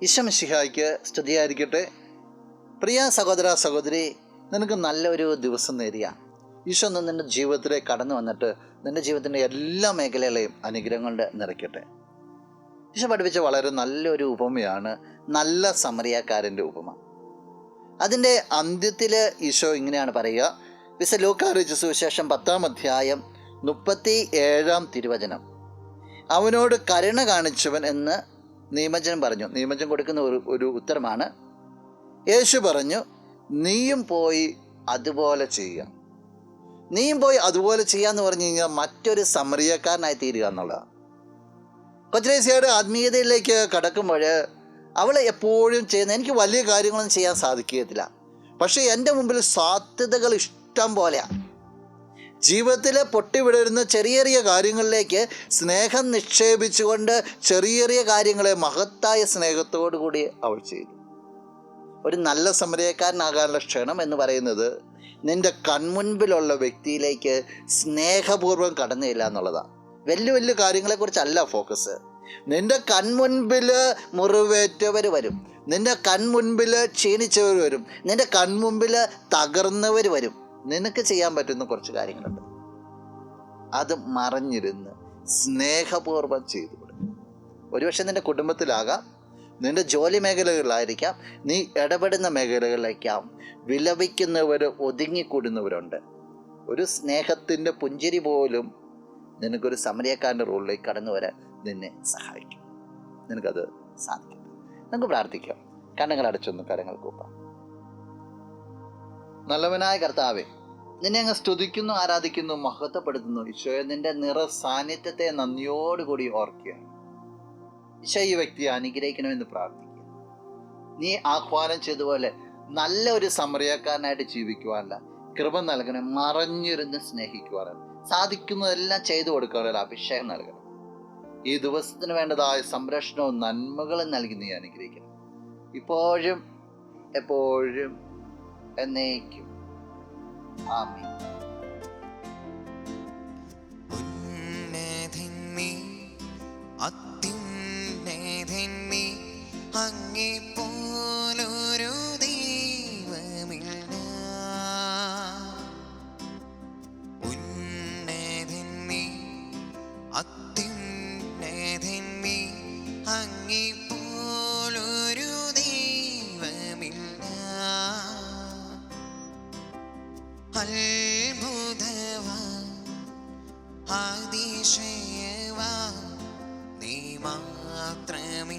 ഈശോ മിശിഹായ്ക്ക് സ്തുതിയായിരിക്കട്ടെ. പ്രിയ സഹോദര സഹോദരി, നിനക്ക് നല്ലൊരു ദിവസം നേരിയ ഈശോ ഒന്ന് നിൻ്റെ ജീവിതത്തിലേക്ക് കടന്നു വന്നിട്ട് നിൻ്റെ ജീവിതത്തിൻ്റെ എല്ലാ മേഖലകളെയും അനുഗ്രഹം കൊണ്ട് നിറയ്ക്കട്ടെ. ഈശോ പഠിപ്പിച്ച വളരെ നല്ലൊരു ഉപമയാണ് നല്ല സമറിയാക്കാരൻ്റെ ഉപമ. അതിൻ്റെ അന്ത്യത്തിൽ ഈശോ ഇങ്ങനെയാണ് പറയുക. വിശുദ്ധ ലൂക്കാ അറിയിച്ച സുവിശേഷം 10-ാം അധ്യായം 37-ാം തിരുവചനം. അവനോട് കരുണ കാണിച്ചവൻ എന്ന് നിയമജനം പറഞ്ഞു. നിയമജനം കൊടുക്കുന്ന ഒരു ഉത്തരമാണ്. യേശു പറഞ്ഞു, നീയും പോയി അതുപോലെ ചെയ്യുക. നീയും പോയി അതുപോലെ ചെയ്യാന്ന് പറഞ്ഞു കഴിഞ്ഞാൽ മറ്റൊരു സമറിയക്കാരനായി തീരുക എന്നുള്ളതാണ്. കൊച്ചുലേസിയുടെ ആത്മീയതയിലേക്ക് കടക്കുമ്പോൾ അവൾ എപ്പോഴും ചെയ്യുന്ന, എനിക്ക് വലിയ കാര്യങ്ങളൊന്നും ചെയ്യാൻ സാധിക്കുകയില്ല, പക്ഷേ എൻ്റെ മുമ്പിൽ സാധ്യതകൾ ഇഷ്ടം പോലെയാണ്. ജീവിതത്തിൽ പൊട്ടിവിടരുന്ന ചെറിയ ചെറിയ കാര്യങ്ങളിലേക്ക് സ്നേഹം നിക്ഷേപിച്ചുകൊണ്ട് ചെറിയ ചെറിയ കാര്യങ്ങളെ മഹത്തായ സ്നേഹത്തോടു കൂടി അവൾ ചെയ്തു. ഒരു നല്ല സമറിയക്കാരനാകാനുള്ള ക്ഷണം എന്ന് പറയുന്നത് നിൻ്റെ കൺമുൻപിലുള്ള വ്യക്തിയിലേക്ക് സ്നേഹപൂർവ്വം കടന്നില്ല എന്നുള്ളതാണ്. വലിയ വലിയ കാര്യങ്ങളെക്കുറിച്ചല്ല ഫോക്കസ്. നിൻ്റെ കൺമുൻപിൽ മുറിവേറ്റവർ വരും, നിൻ്റെ കൺമുൻപിൽ ക്ഷീണിച്ചവർ വരും, നിൻ്റെ കൺമുൻപിൽ തകർന്നവർ വരും. നിനക്ക് ചെയ്യാൻ പറ്റുന്ന കുറച്ച് കാര്യങ്ങളുണ്ട്. അത് മറഞ്ഞിരുന്ന് സ്നേഹപൂർവ്വം ചെയ്തു കൊടുക്കും. ഒരുപക്ഷെ നിൻ്റെ കുടുംബത്തിലാകാം, നിൻ്റെ ജോലി മേഖലകളിലായിരിക്കാം, നീ ഇടപെടുന്ന മേഖലകളിലേക്കാം വിലപിക്കുന്നവർ, ഒതുങ്ങിക്കൂടുന്നവരുണ്ട്. ഒരു സ്നേഹത്തിൻ്റെ പുഞ്ചിരി പോലും നിനക്കൊരു സമറിയക്കാരൻ്റെ റോളിലേക്ക് കടന്നു വരാൻ നിന്നെ സഹായിക്കും. നിനക്കത് സാധിക്കും. നമുക്ക് പ്രാർത്ഥിക്കാം. കണ്ണുകൾ അടച്ചൊന്ന് കരങ്ങൾ കൂപ്പാം. നല്ലവനായ കർത്താവേ, നിന്നെ അങ്ങ് സ്തുതിക്കുന്നു, ആരാധിക്കുന്നു, മഹത്വപ്പെടുത്തുന്നു. ഈശോയെ, നിന്റെ നിറ സാന്നിധ്യത്തെ നന്ദിയോടുകൂടി ഓർക്കുകയാണ്. ഈശോ ഈ വ്യക്തിയെ അനുഗ്രഹിക്കണമെന്ന് പ്രാർത്ഥിക്കുക. നീ ആഹ്വാനം ചെയ്തതുപോലെ നല്ല ഒരു സമറിയക്കാരനായിട്ട് ജീവിക്കുവാനല്ല കൃപ നൽകണം. മറഞ്ഞിരുന്ന് സ്നേഹിക്കുവാനും സാധിക്കുന്നതെല്ലാം ചെയ്തു കൊടുക്കാനുള്ള അഭിഷേകം നൽകണം. ഈ ദിവസത്തിന് വേണ്ടതായ സംരക്ഷണവും നന്മകളും നൽകി നീ അനുഗ്രഹിക്കണം. ഇപ്പോഴും എപ്പോഴും എന്നേക്കും. ആമേൻ. അങ്ങേ പോലൊരു ദൈവമില്ല. ഉന്നതൻ നീ, അത്യുന്നതൻ നീ, അങ്ങേ പോലൊരു ദൈവമില്ല. അത്ഭുതവാൻ, അതിശയവാൻ, നീ മാത്രമേ